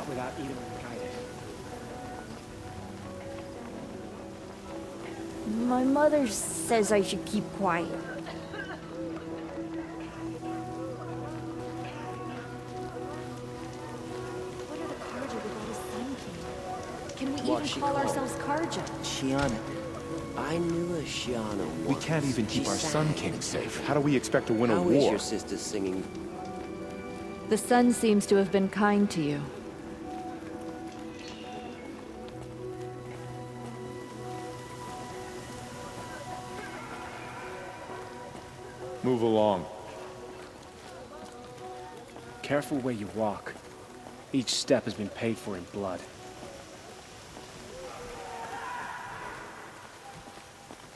without even guiding. My mother says I should keep quiet. What are the Karja without a Sun King? Can we even call ourselves Karja? Shiana. I knew a Shiana once. We can't even keep our Sun King safe. How do we expect to win a How is war? your sister singing? The sun seems to have been kind to you. Move along. Careful where you walk. Each step has been paid for in blood.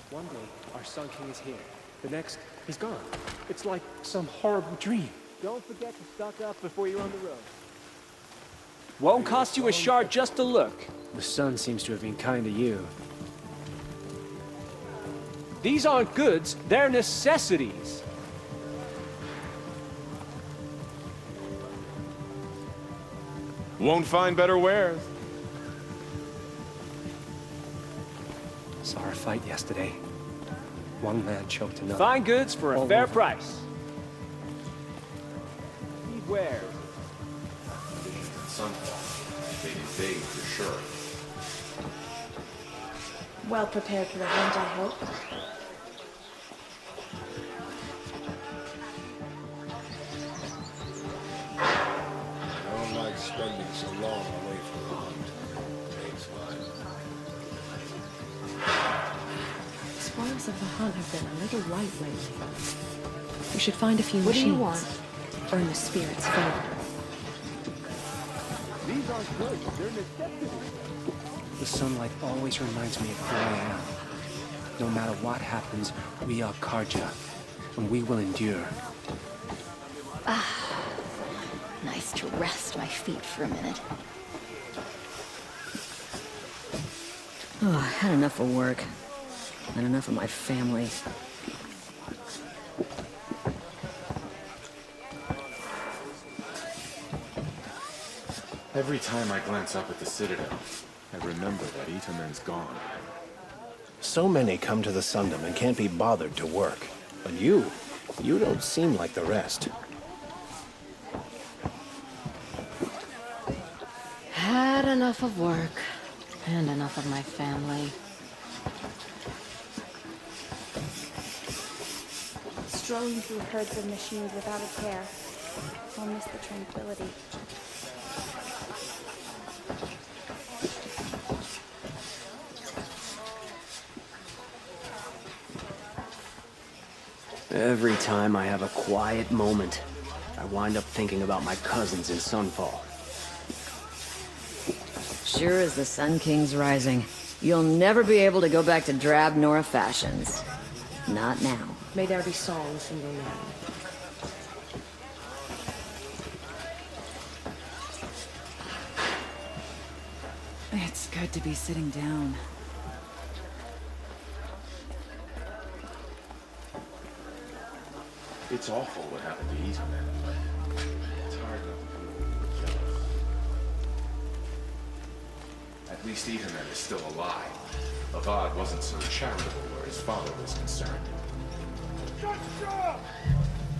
One day, our Sun King is here. The next, he's gone. It's like some horrible dream. Don't forget to stock up before you're on the road. Won't cost you a shard just to look. The sun seems to have been kind to you. These aren't goods, they're necessities. Won't find better wares. Saw a fight yesterday. One man choked another. Fine goods for a fair price. Need wares. Sunfall. They invade for sure. Well prepared for revenge, I hope. I don't like spending so long away from the hunt. Takes time. The spoils of the hunt have been a little light lately. We should find a few What do machines. you want? Earn the spirit's favor. These aren't goods, they're necessities. The sunlight always reminds me of who I am. No matter what happens, we are Karja, and we will endure. Nice to rest my feet for a minute. Oh, I had enough of work. And enough of my family. Every time I glance up at the Citadel, I remember that Itamen's gone. So many come to the Sundom and can't be bothered to work. But you don't seem like the rest. Had enough of work. And enough of my family. Strolling through herds of machines without a care. I'll miss the tranquility. Every time I have a quiet moment, I wind up thinking about my cousins in Sunfall. Sure as the Sun King's rising, you'll never be able to go back to drab Nora fashions. Not now. May there be songs in your name. It's good to be sitting down. It's awful what happened to Itamen, but it's hard not to be jealous. At least Itamen is still alive. Avad wasn't so charitable where his father was concerned.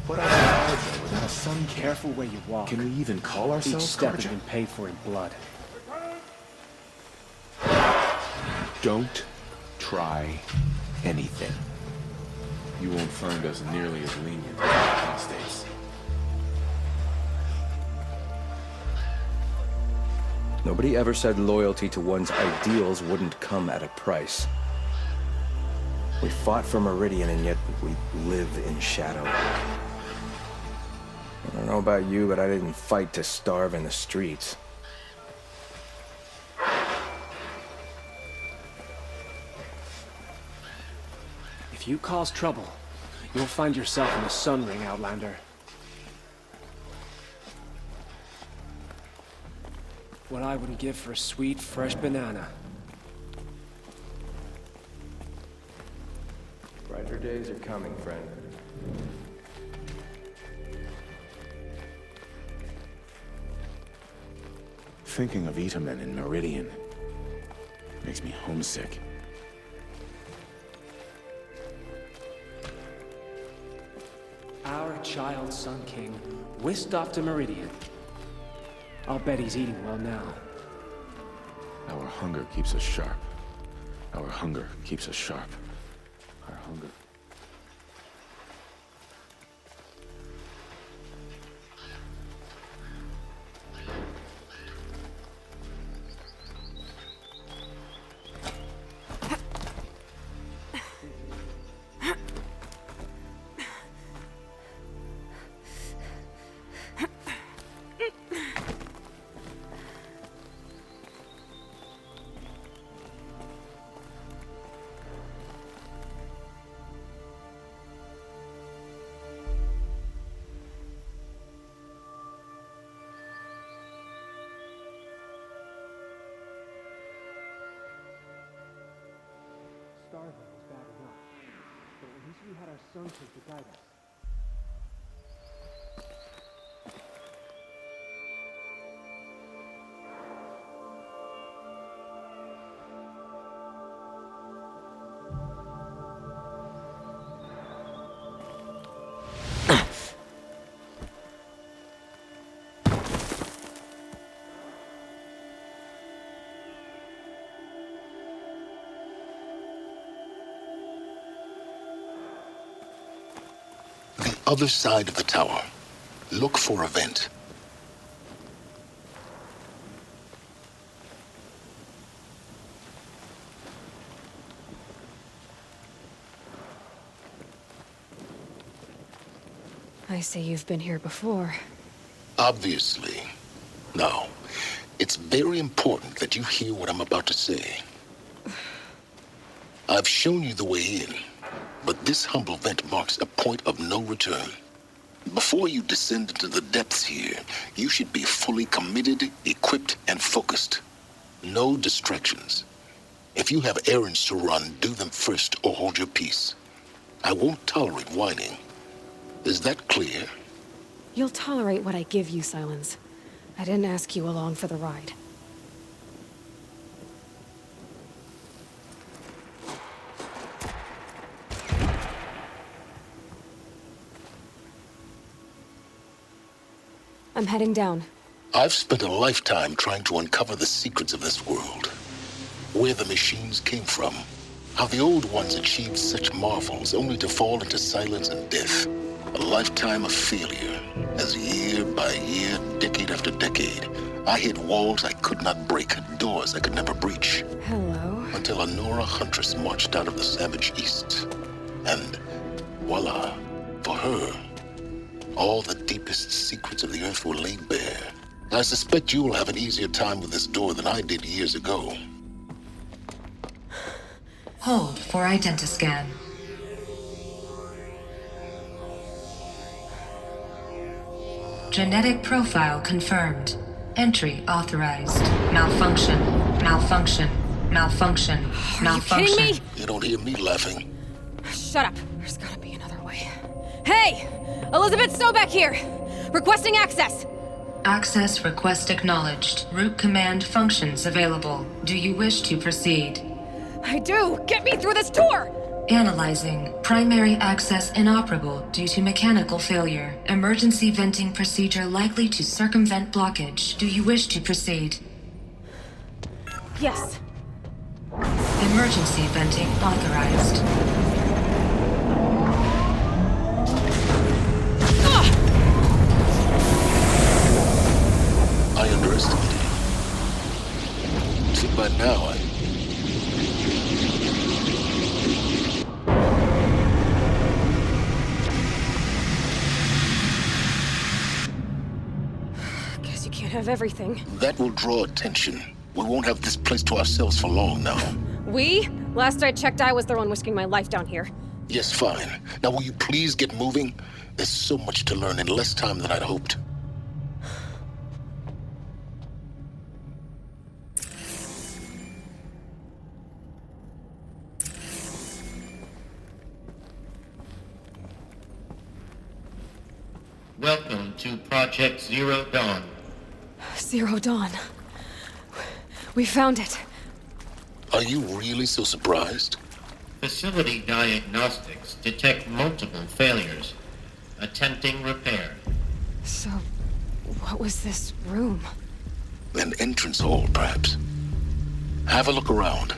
What are Karja without a Sun King? Careful where you walk. Can we even call Each ourselves step has Karja? been paid for in blood. Don't try anything. You won't find us nearly as lenient as the apostates. Nobody ever said loyalty to one's ideals wouldn't come at a price. We fought for Meridian, and yet we live in shadow. I don't know about you, but I didn't fight to starve in the streets. If you cause trouble, you'll find yourself in the Sun Ring, Outlander. What I wouldn't give for a sweet, fresh banana. Brighter days are coming, friend. Thinking of Itamen in Meridian makes me homesick. Our child Sun King whisked off to Meridian. I'll bet he's eating well now. Our hunger keeps us sharp. Our hunger keeps us sharp. Our hunger... Starving was bad enough, but at least we had our Sun King to guide us. Other side of the tower. Look for a vent. I see you've been here before. Obviously. Now, it's very important that you hear what I'm about to say. I've shown you the way in, but this humble vent marks a point of no return. Before you descend into the depths here, you should be fully committed, equipped, and focused. No distractions. If you have errands to run, do them first or hold your peace. I won't tolerate whining. Is that clear? You'll tolerate what I give you, Silence. I didn't ask you along for the ride. I'm heading down. I've spent a lifetime trying to uncover the secrets of this world. Where the machines came from. How the old ones achieved such marvels only to fall into silence and death. A lifetime of failure, as year by year, decade after decade, I hit walls I could not break, doors I could never breach. Hello. Until a Nora huntress marched out of the savage east. And voila, for her, all the deepest secrets of the earth were laid bare. I suspect you will have an easier time with this door than I did years ago. Hold for identiscan. Genetic profile confirmed. Entry authorized. Malfunction. Malfunction. Malfunction. Malfunction. Are you kidding me? You don't hear me laughing. Shut up. There's gotta be another way. Hey! Elizabeth Sobeck here! Requesting access! Access request acknowledged. Root command functions available. Do you wish to proceed? I do! Get me through this tour! Analyzing. Primary access inoperable due to mechanical failure. Emergency venting procedure likely to circumvent blockage. Do you wish to proceed? Yes. Emergency venting authorized. I underestimated you. See, by now, Guess you can't have everything. that will draw attention. We won't have this place to ourselves for long now. We? Last I checked, I was the one risking my life down here. Yes, fine. Now will you please get moving? There's so much to learn in less time than I'd hoped. Welcome to Project Zero Dawn. Zero Dawn. We found it. Are you really so surprised? Facility diagnostics detect multiple failures. Attempting repair. So, what was this room? An entrance hall, perhaps. Have a look around.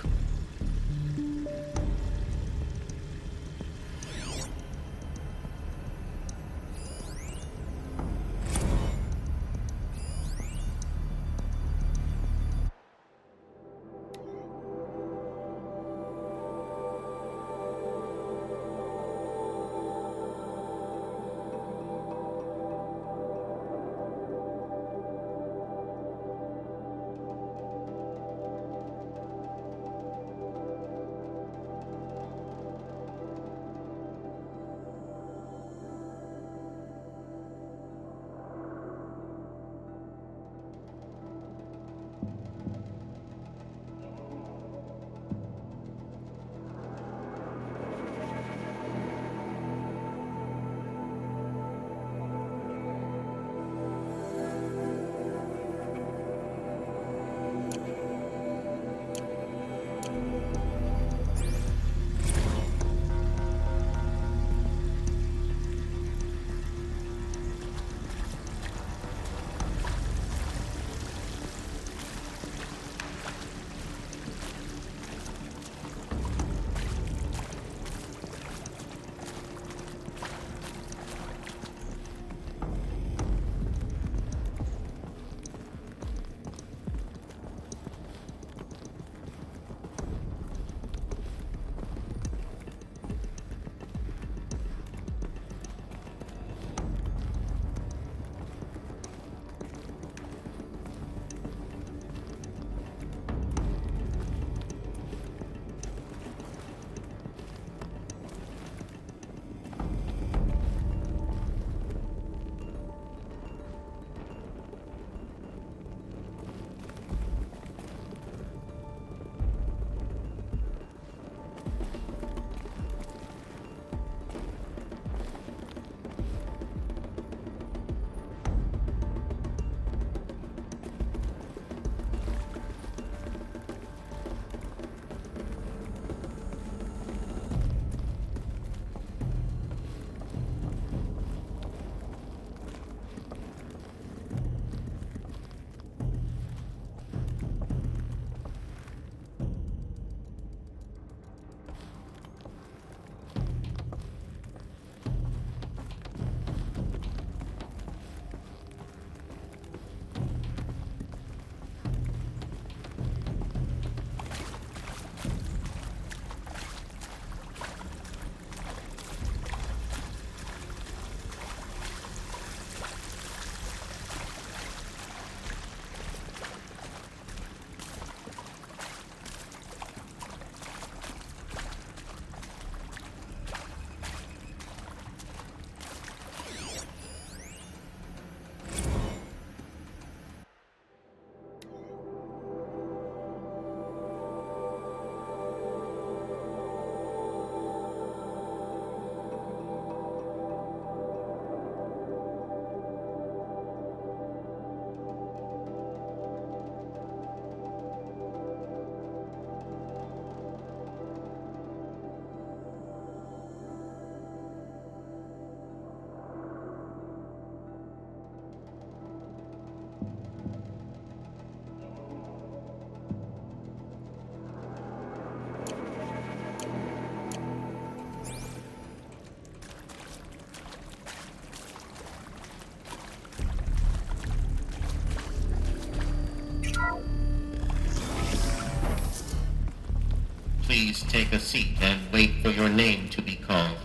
Please take a seat and wait for your name to be called.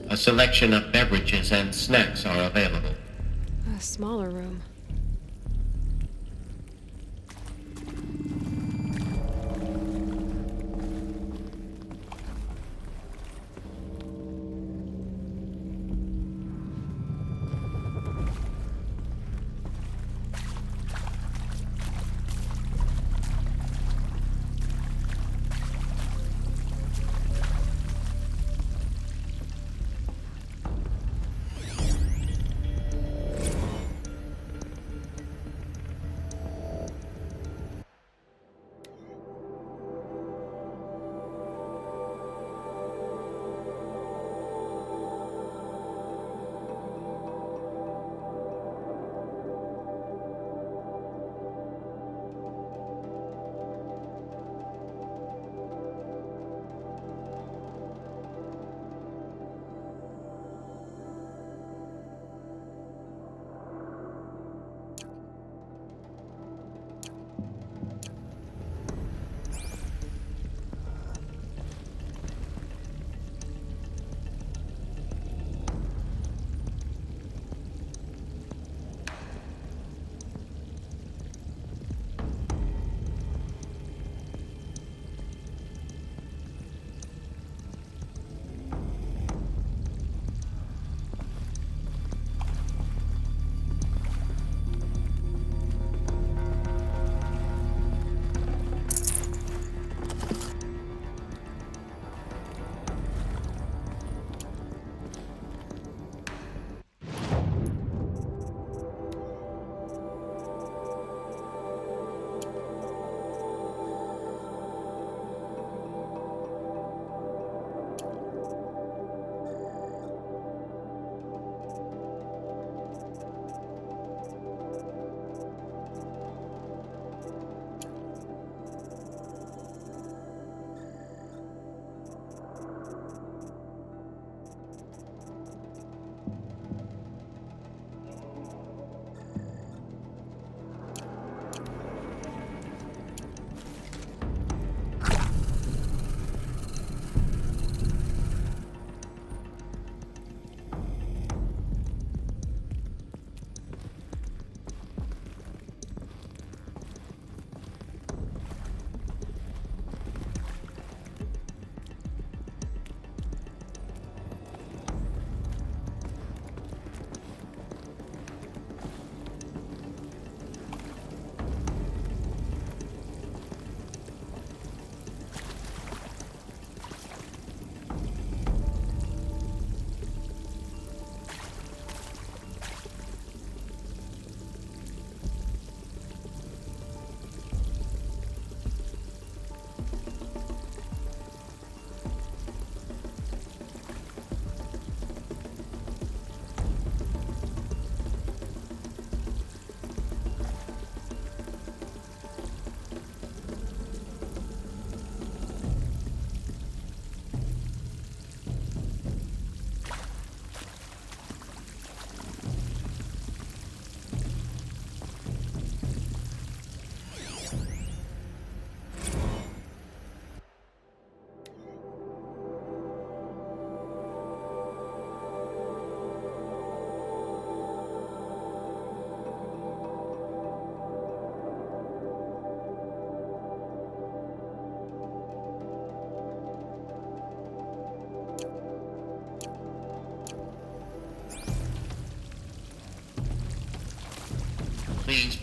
A selection of beverages and snacks are available. A smaller room.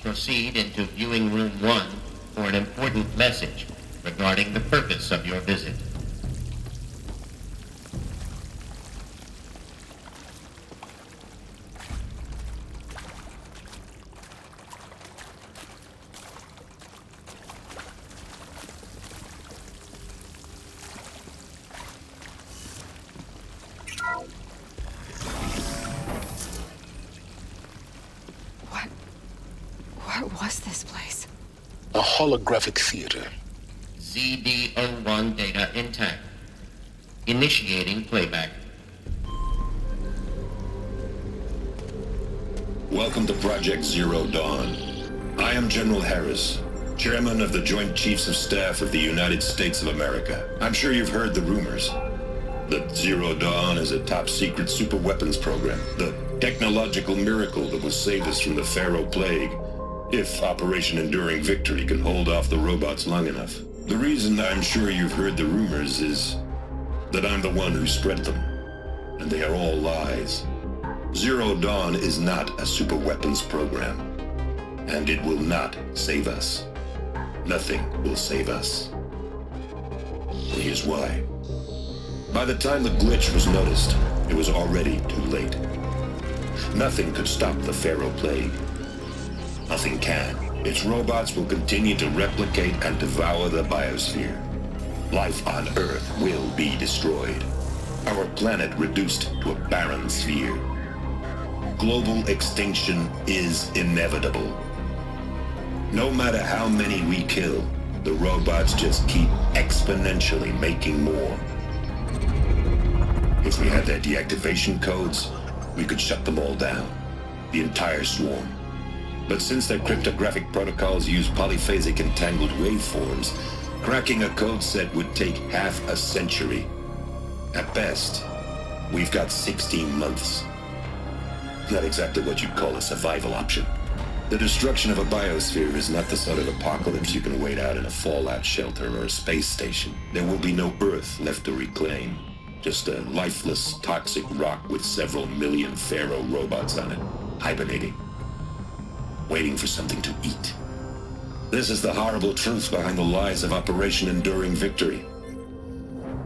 proceed into viewing room 1 for an important message regarding the purpose of your visit. What was this place? A holographic theater. ZD-01 data intact. Initiating playback. Welcome to Project Zero Dawn. I am General Harris, Chairman of the Joint Chiefs of Staff of the United States of America. I'm sure you've heard the rumors that Zero Dawn is a top-secret superweapons program, the technological miracle that will save us from the Pharaoh Plague, if Operation Enduring Victory can hold off the robots long enough. The reason I'm sure you've heard the rumors is that I'm the one who spread them, and they are all lies. Zero Dawn is not a superweapons program, and it will not save us. Nothing will save us. And here's why. By the time the glitch was noticed, it was already too late. Nothing could stop the Pharaoh Plague. Nothing can. Its robots will continue to replicate and devour the biosphere. Life on Earth will be destroyed. Our planet reduced to a barren sphere. Global extinction is inevitable. No matter how many we kill, the robots just keep exponentially making more. If we had their deactivation codes, we could shut them all down. The entire swarm. But since their cryptographic protocols use polyphasic entangled waveforms, cracking a code set would take half a century. At best, we've got 16 months. Not exactly what you'd call a survival option. The destruction of a biosphere is not the sort of apocalypse you can wait out in a fallout shelter or a space station. There will be no Earth left to reclaim. Just a lifeless, toxic rock with several million Pharaoh robots on it, hibernating. Waiting for something to eat. This is the horrible truth behind the lies of Operation Enduring Victory.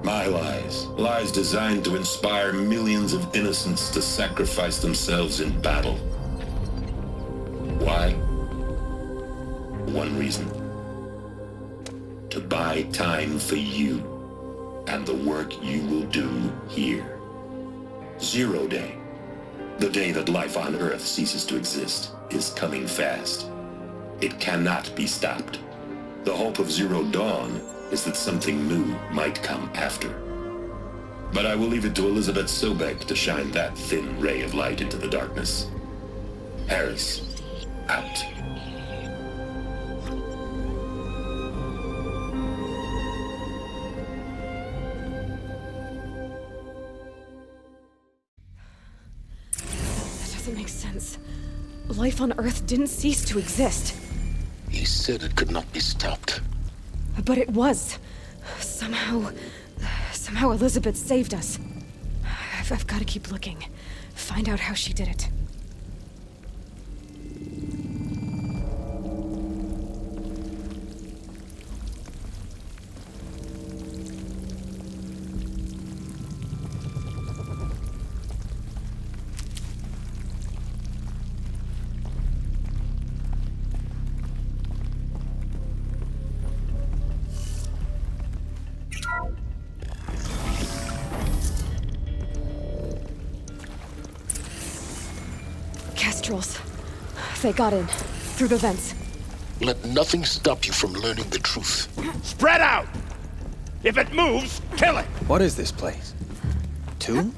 My lies. Lies designed to inspire millions of innocents to sacrifice themselves in battle. Why? One reason. To buy time for you and the work you will do here. Zero Day. The day that life on Earth ceases to exist is coming fast. It cannot be stopped. The hope of Zero Dawn is that something new might come after. But I will leave it to Elizabeth Sobek to shine that thin ray of light into the darkness. Harris, out. That doesn't make sense. Life on Earth didn't cease to exist. He said it could not be stopped. But it was. Somehow Elizabeth saved us. I've got to keep looking. Find out how she did it. Kestrels. They got in. Through the vents. Let nothing stop you from learning the truth. Spread out! If it moves, kill it! What is this place? Tomb?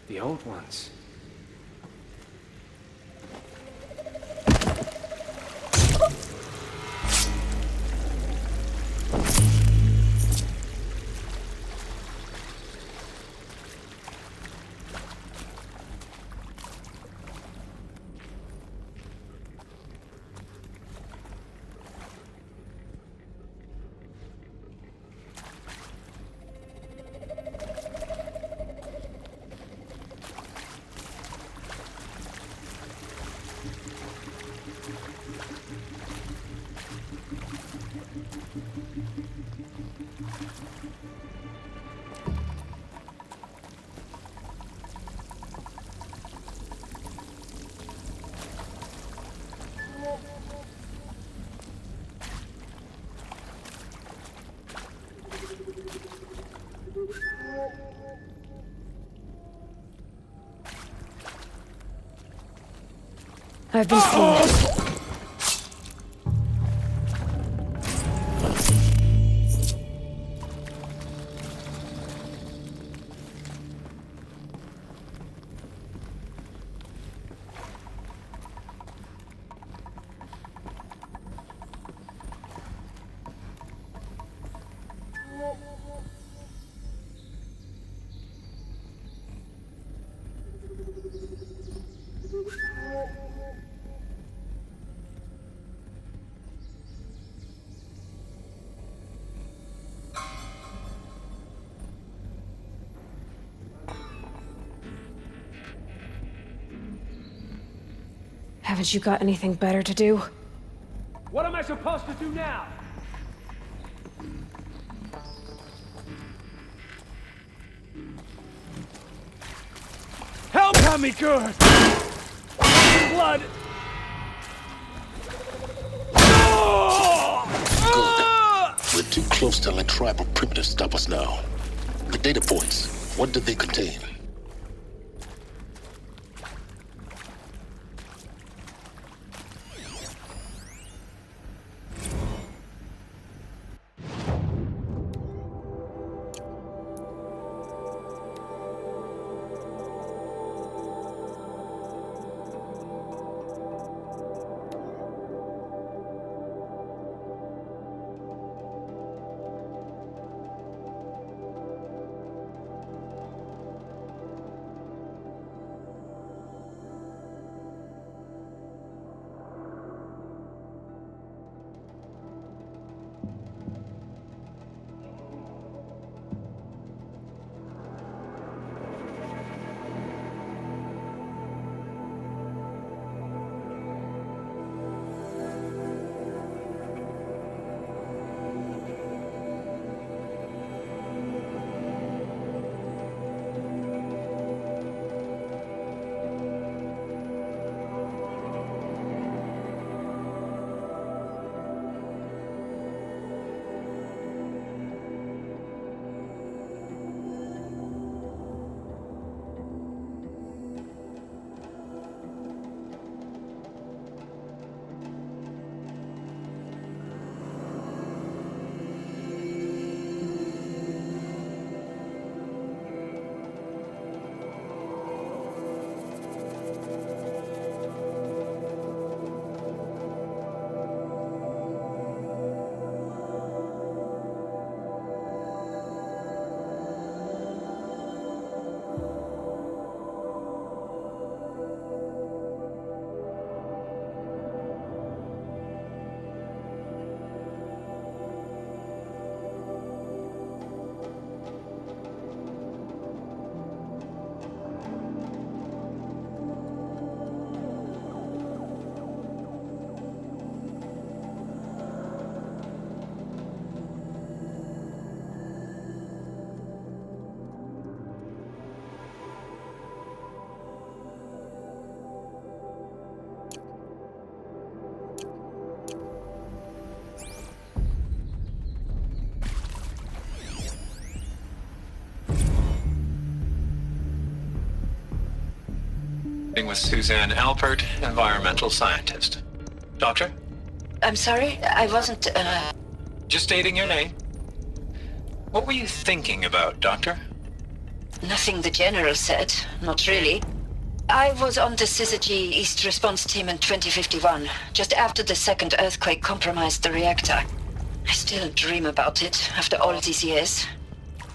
The old ones. I've been seen. Haven't you got anything better to do? What am I supposed to do now? Help! Got me good! Blood! We're too close to let tribal primitives stop us now. The data points, what do they contain? With Suzanne Alpert, environmental scientist. Doctor? I'm sorry, I wasn't, Just stating your name. What were you thinking about, Doctor? Nothing the General said, not really. I was on the Syzygy East Response Team in 2051, just after the second earthquake compromised the reactor. I still dream about it, after all these years.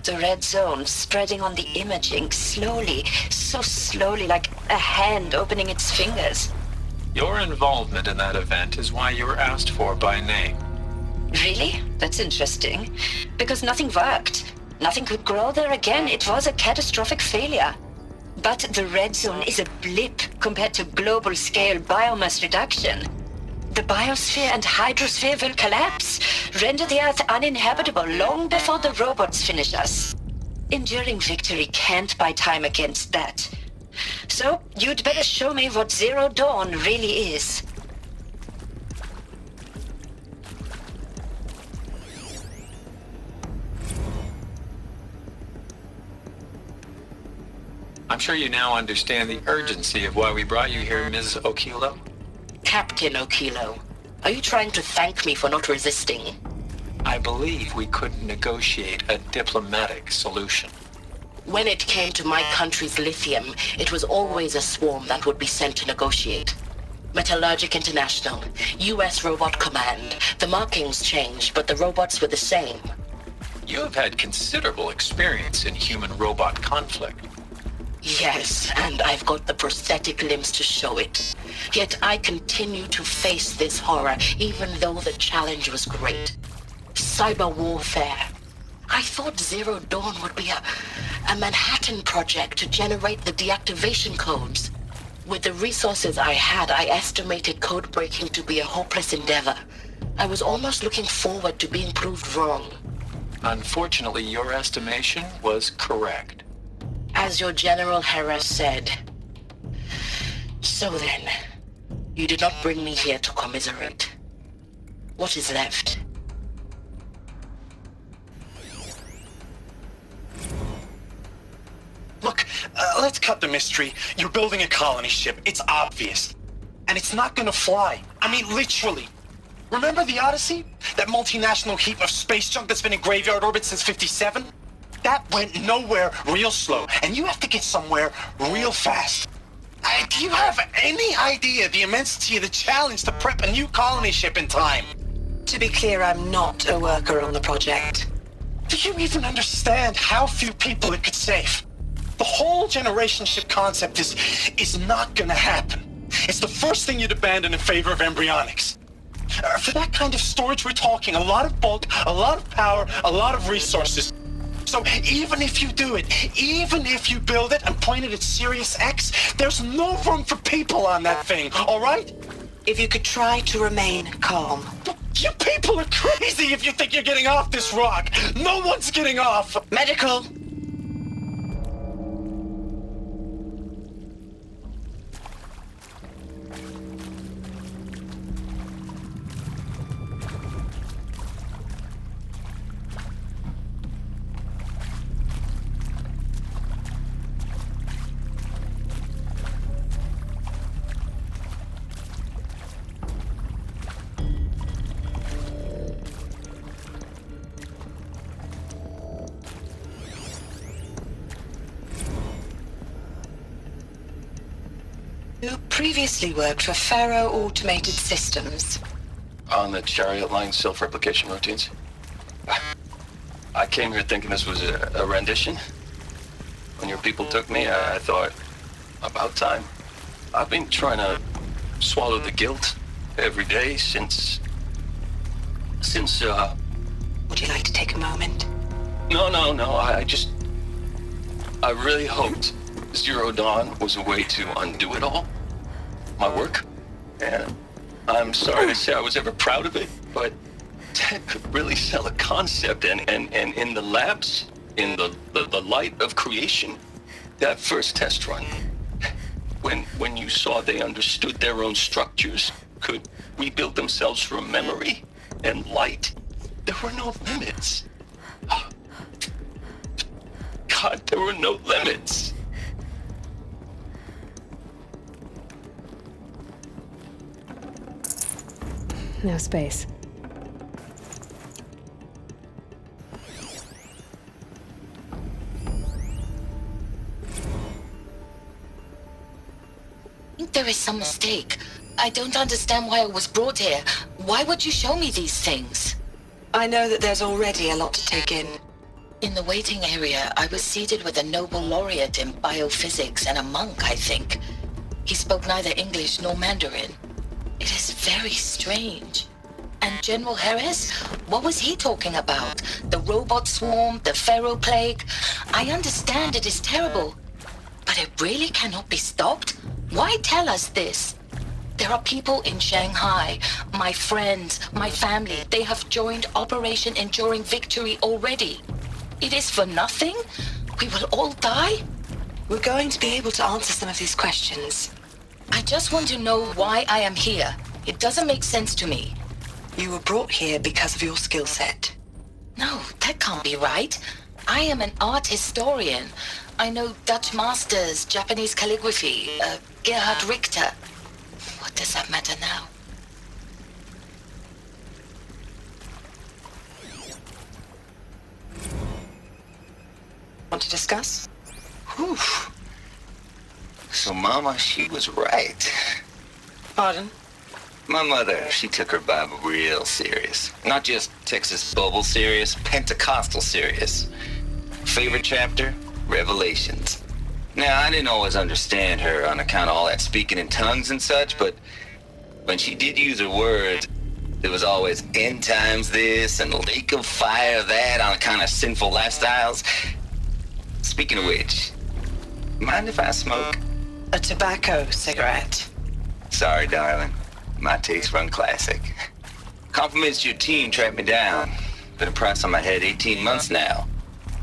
The red zone spreading on the imaging, slowly, so slowly, like a hand opening its fingers. Your involvement in that event is why you were asked for by name. Really? That's interesting. Because nothing worked. Nothing could grow there again. It was a catastrophic failure. But the red zone is a blip compared to global-scale biomass reduction. The biosphere and hydrosphere will collapse, render the Earth uninhabitable long before the robots finish us. Enduring victory can't buy time against that. So, you'd better show me what Zero Dawn really is. I'm sure you now understand the urgency of why we brought you here, Ms. Okilo. Captain Okilo. Are you trying to thank me for not resisting? I believe we could negotiate a diplomatic solution. When it came to my country's lithium, it was always a swarm that would be sent to negotiate. Metallurgic International, US Robot Command. The markings changed, but the robots were the same. You have had considerable experience in human-robot conflict. Yes, and I've got the prosthetic limbs to show it. Yet I continue to face this horror, even though the challenge was great. Cyber warfare. I thought Zero Dawn would be a Manhattan project to generate the deactivation codes. With the resources I had, I estimated code breaking to be a hopeless endeavor. I was almost looking forward to being proved wrong. Unfortunately, your estimation was correct. As your General Harris said. So then, you did not bring me here to commiserate. What is left? Look, let's cut the mystery. You're building a colony ship. It's obvious. And it's not gonna fly. I mean, literally. Remember the Odyssey? That multinational heap of space junk that's been in graveyard orbit since '57? That went nowhere real slow. And you have to get somewhere real fast. Do you have any idea the immensity of the challenge to prep a new colony ship in time? To be clear, I'm not a worker on the project. Do you even understand how few people it could save? The whole generation ship concept is not gonna happen. It's the first thing you'd abandon in favor of embryonics. For that kind of storage, we're talking a lot of bulk, a lot of power, a lot of resources. So even if you do it, even if you build it and point it at Sirius X, there's no room for people on that thing, all right? If you could try to remain calm. You people are crazy if you think you're getting off this rock. No one's getting off. Medical. You previously worked for Faro Automated Systems. On the Chariot Line self-replication routines? I came here thinking this was a rendition. When your people took me, I thought, about time. I've been trying to swallow the guilt every day since... Would you like to take a moment? No, I really hoped Zero Dawn was a way to undo it all. My work. And I'm sorry to say I was ever proud of it, but Ted could really sell a concept, and in the labs, in the light of creation, that first test run, when you saw they understood their own structures, could rebuild themselves from memory and light, there were no limits. God, there were no limits. No space. I think there is some mistake. I don't understand why I was brought here. Why would you show me these things? I know that there's already a lot to take in. In the waiting area, I was seated with a Nobel laureate in biophysics and a monk, I think. He spoke neither English nor Mandarin. It is very strange. And General Harris? What was he talking about? The robot swarm, the Pharaoh plague? I understand it is terrible. But it really cannot be stopped? Why tell us this? There are people in Shanghai, my friends, my family. They have joined Operation Enduring Victory already. It is for nothing? We will all die? We're going to be able to answer some of these questions. I just want to know why I am here. It doesn't make sense to me. You were brought here because of your skill set. No, that can't be right. I am an art historian. I know Dutch masters, Japanese calligraphy, Gerhard Richter. What does that matter now? Want to discuss? Whew. So Mama, she was right. Pardon? My mother, she took her Bible real serious. Not just Texas Bible serious, Pentecostal serious. Favorite chapter? Revelations. Now, I didn't always understand her on account of all that speaking in tongues and such, but when she did use her words, there was always end times this and lake of fire that on account of sinful lifestyles. Speaking of which, mind if I smoke? A tobacco cigarette. Sorry, darling. My taste run classic. Compliments to your team tracked me down. Been a price on my head 18 months now.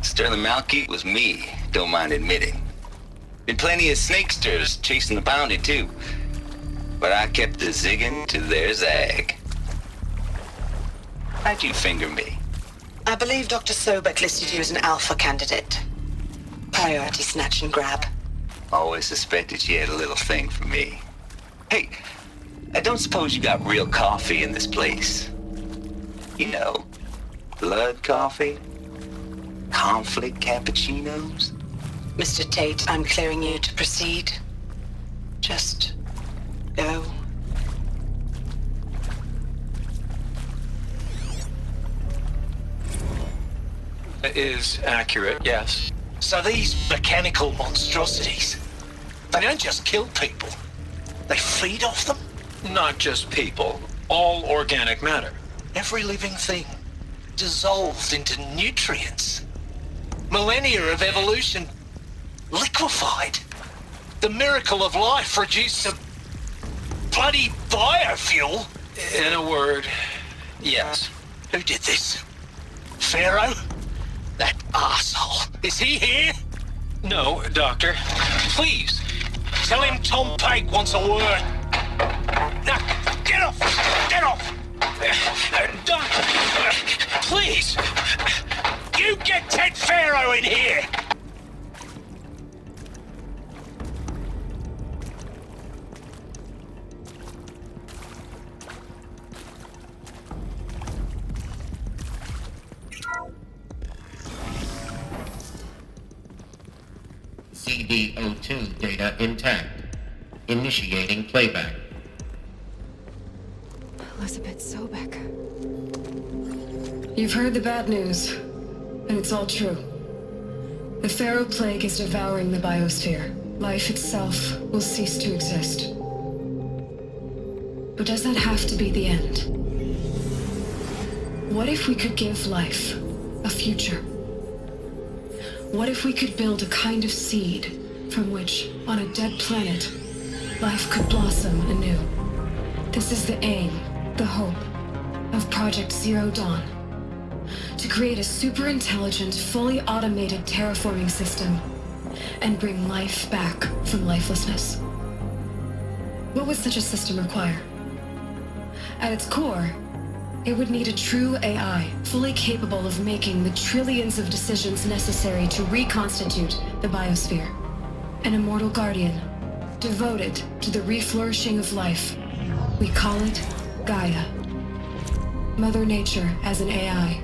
Sterling Malkeet was me, don't mind admitting. Been plenty of snakesters chasing the bounty too. But I kept the zigging to their zag. How'd you finger me? I believe Dr. Sobek listed you as an alpha candidate. Priority snatch and grab. Always suspected she had a little thing for me. Hey, I don't suppose you got real coffee in this place. You know, blood coffee? Conflict cappuccinos? Mr. Tate, I'm clearing you to proceed. Just go. Is accurate, yes. So these mechanical monstrosities, they don't just kill people. They feed off them? Not just people, all organic matter. Every living thing dissolved into nutrients. Millennia of evolution liquefied. The miracle of life reduced to bloody biofuel. In a word, yes. Who did this? Pharaoh? That asshole. Is he here? No, Doctor. Please, tell him Tom Pike wants a word. Now, get off! Get off! Doctor, please! You get Ted Pharaoh in here! CD02 data intact. Initiating playback. Elizabeth Sobek. You've heard the bad news, and it's all true. The Pharaoh Plague is devouring the biosphere. Life itself will cease to exist. But does that have to be the end? What if we could give life a future? What if we could build a kind of seed from which, on a dead planet, life could blossom anew? This is the aim, the hope, of Project Zero Dawn. To create a super-intelligent, fully automated terraforming system and bring life back from lifelessness. What would such a system require? At its core, it would need a true AI, fully capable of making the trillions of decisions necessary to reconstitute the biosphere. An immortal guardian, devoted to the reflourishing of life. We call it Gaia. Mother Nature as an AI.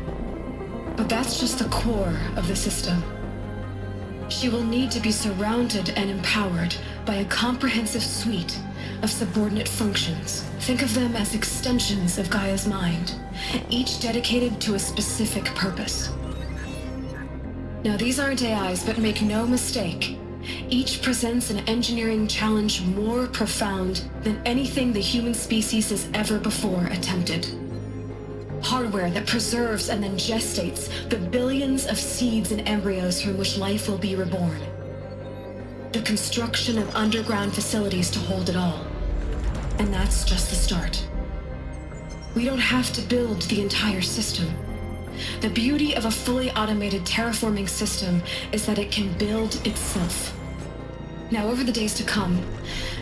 But that's just the core of the system. She will need to be surrounded and empowered by a comprehensive suite of subordinate functions. Think of them as extensions of Gaia's mind, each dedicated to a specific purpose. Now, these aren't AIs, but make no mistake, each presents an engineering challenge more profound than anything the human species has ever before attempted. Hardware that preserves and then gestates the billions of seeds and embryos from which life will be reborn. The construction of underground facilities to hold it all. And that's just the start. We don't have to build the entire system. The beauty of a fully automated terraforming system is that it can build itself. Now, over the days to come,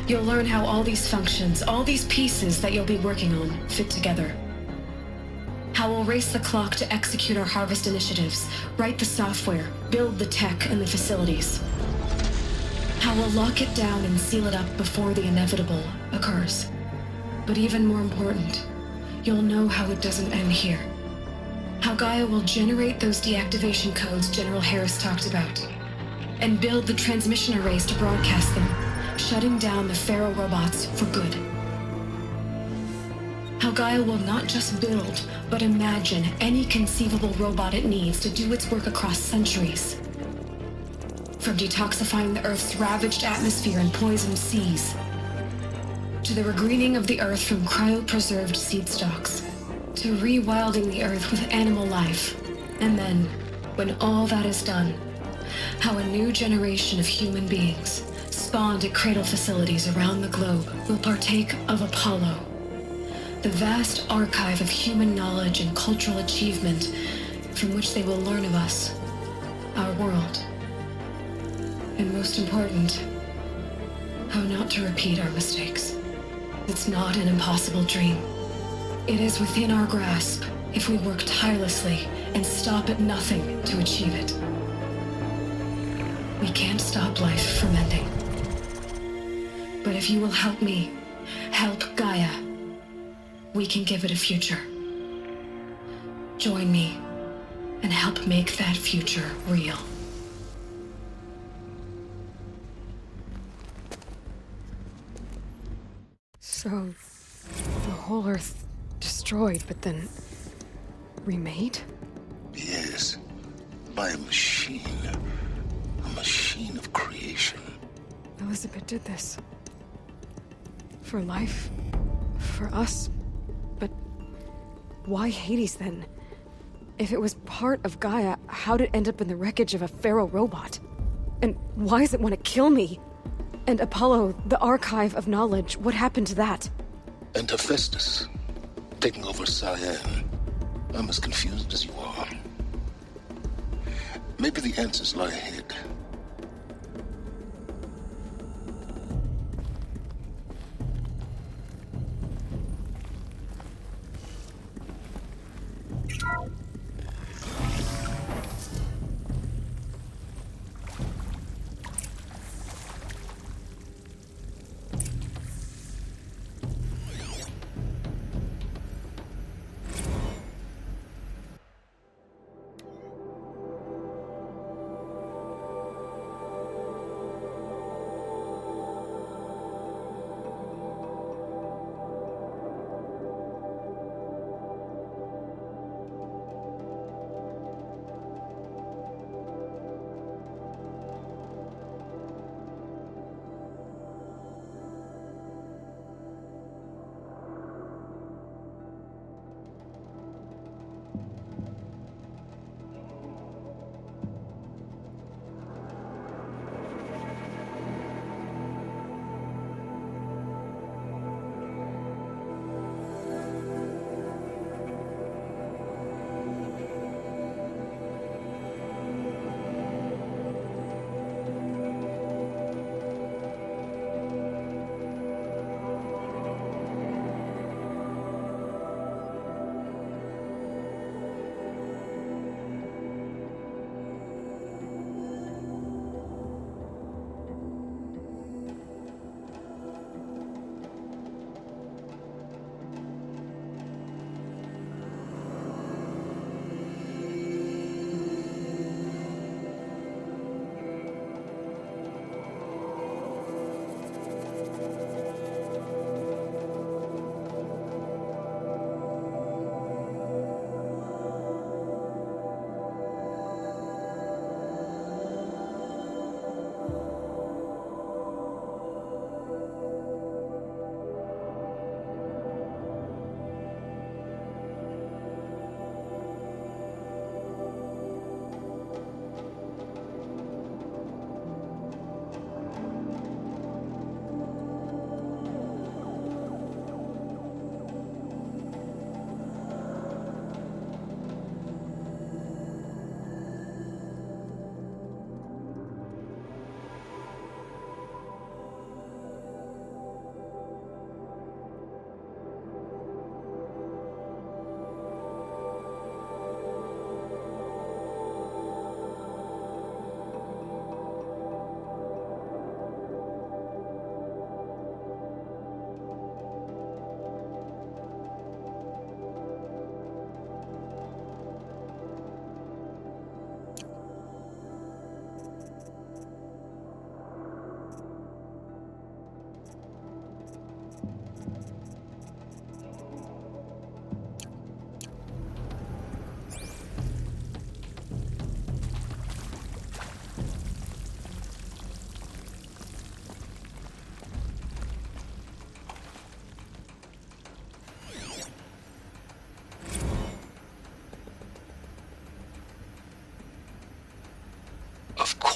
you'll learn how all these functions, all these pieces that you'll be working on, fit together. How we'll race the clock to execute our harvest initiatives, write the software, build the tech and the facilities. How we'll lock it down and seal it up before the inevitable occurs. But even more important, you'll know how it doesn't end here. How Gaia will generate those deactivation codes General Harris talked about, and build the transmission arrays to broadcast them, shutting down the Pharaoh robots for good. How Gaia will not just build, but imagine any conceivable robot it needs to do its work across centuries. From detoxifying the Earth's ravaged atmosphere and poisoned seas, to the regreening of the Earth from cryopreserved seed stalks, to rewilding the Earth with animal life. And then, when all that is done, how a new generation of human beings, spawned at cradle facilities around the globe, will partake of Apollo, the vast archive of human knowledge and cultural achievement from which they will learn of us, our world. And most important, how not to repeat our mistakes. It's not an impossible dream. It is within our grasp if we work tirelessly and stop at nothing to achieve it. We can't stop life from ending. But if you will help me, help Gaia, we can give it a future. Join me and help make that future real. So, the whole Earth destroyed, but then remade? Yes, by a machine. A machine of creation. Elizabeth did this. For life. For us. But why Hades then? If it was part of Gaia, how'd it end up in the wreckage of a Pharaoh robot? And why does it want to kill me? And Apollo, the archive of knowledge, what happened to that? And Hephaestus, taking over Cyan. I'm as confused as you are. Maybe the answers lie ahead.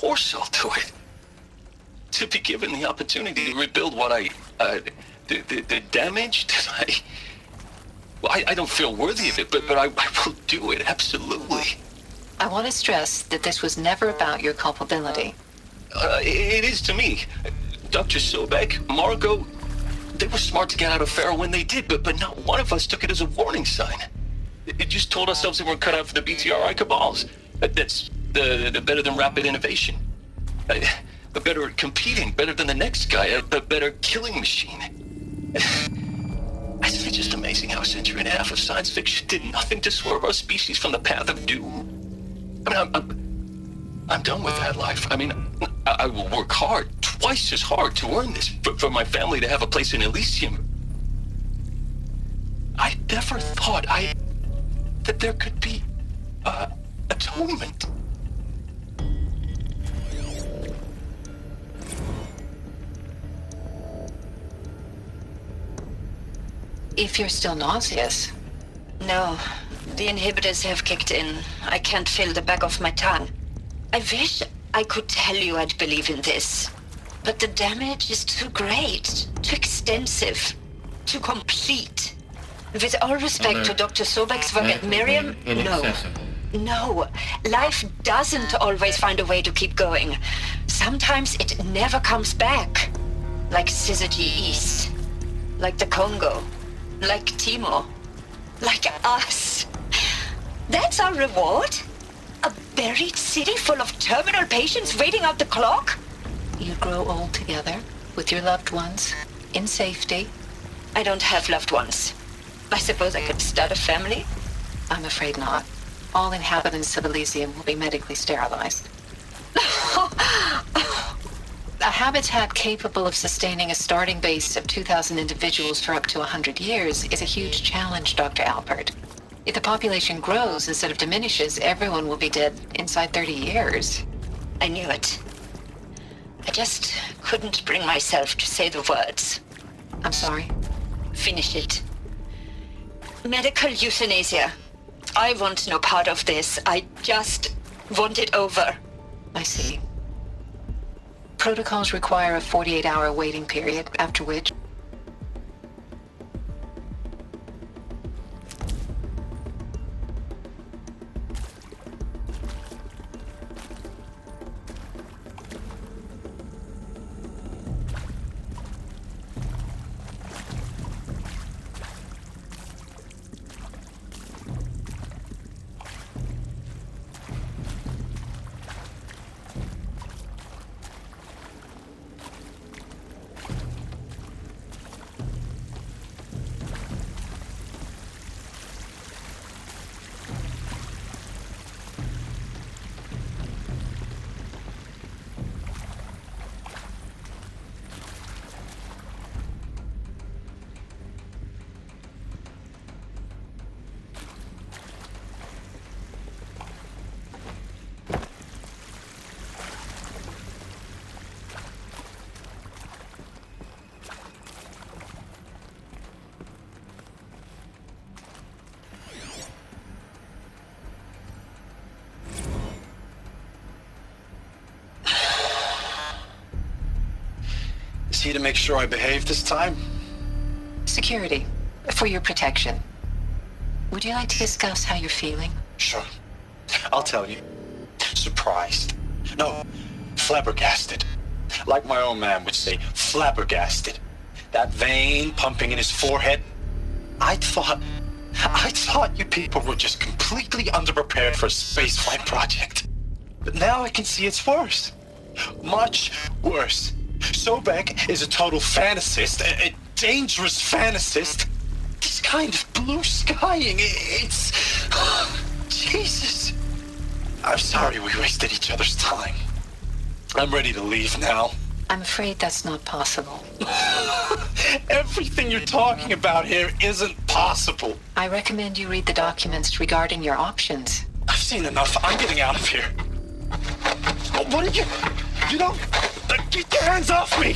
course I'll do it. To be given the opportunity to rebuild what the damage that I don't feel worthy of it, but I will do it, absolutely. I want to stress that this was never about your culpability. It is to me. Dr. Sobek, Margot, they were smart to get out of Pharaoh when they did, but not one of us took it as a warning sign. It just told ourselves they weren't cut out for the BTRI cabals. That's the better than rapid innovation. A better at competing, better than the next guy, a better killing machine. Isn't it just amazing how a century and a half of science fiction did nothing to swerve our species from the path of doom? I mean, I'm done with that life. I mean, I will work hard, twice as hard to earn this, for my family to have a place in Elysium. I never thought that there could be, atonement. If you're still nauseous. No, the inhibitors have kicked in. I can't feel the back of my tongue. I wish I could tell you I'd believe in this. But the damage is too great, too extensive, too complete. With all respect to Dr. Sobek's work at Miriam, no. No, life doesn't always find a way to keep going. Sometimes it never comes back. Like Syzygy East. Like the Congo. Like Timo. Like us. That's our reward? A buried city full of terminal patients waiting out the clock? You grow old together, with your loved ones, in safety. I don't have loved ones. I suppose I could start a family? I'm afraid not. All inhabitants of Elysium will be medically sterilized. A habitat capable of sustaining a starting base of 2,000 individuals for up to 100 years is a huge challenge, Dr. Alpert. If the population grows instead of diminishes, everyone will be dead inside 30 years. I knew it. I just couldn't bring myself to say the words. I'm sorry. Finish it. Medical euthanasia. I want no part of this. I just want it over. I see. Protocols require a 48-hour waiting period, after which... Is he to make sure I behave this time? Security. For your protection. Would you like to discuss how you're feeling? Sure. I'll tell you. Surprised. No, flabbergasted. Like my own man would say, flabbergasted. That vein pumping in his forehead. I thought you people were just completely underprepared for a spaceflight project. But now I can see it's worse. Much worse. Sobek is a total fantasist, a dangerous fantasist. This kind of blue skying, it's... Jesus. I'm sorry we wasted each other's time. I'm ready to leave now. I'm afraid that's not possible. Everything you're talking about here isn't possible. I recommend you read the documents regarding your options. I've seen enough. I'm getting out of here. What are you... You don't... Get your hands off me!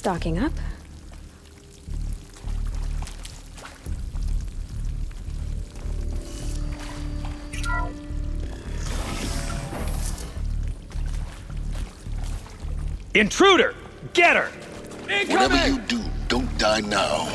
stocking up. Intruder! Get her! Whatever you do, don't die now.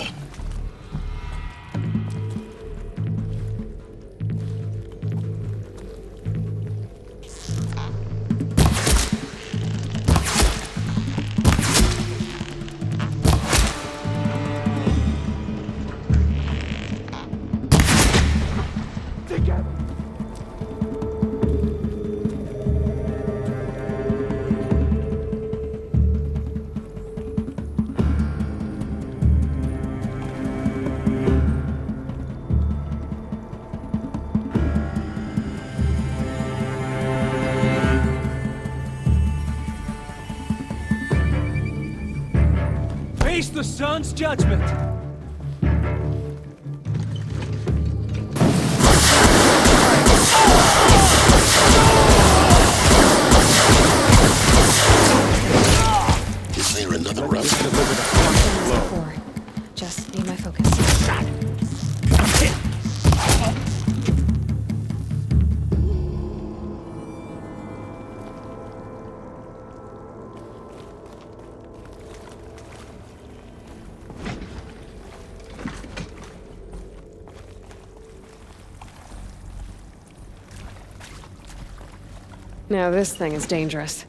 Face the sun's judgment! Is there another route? Just need my focus. Now this thing is dangerous.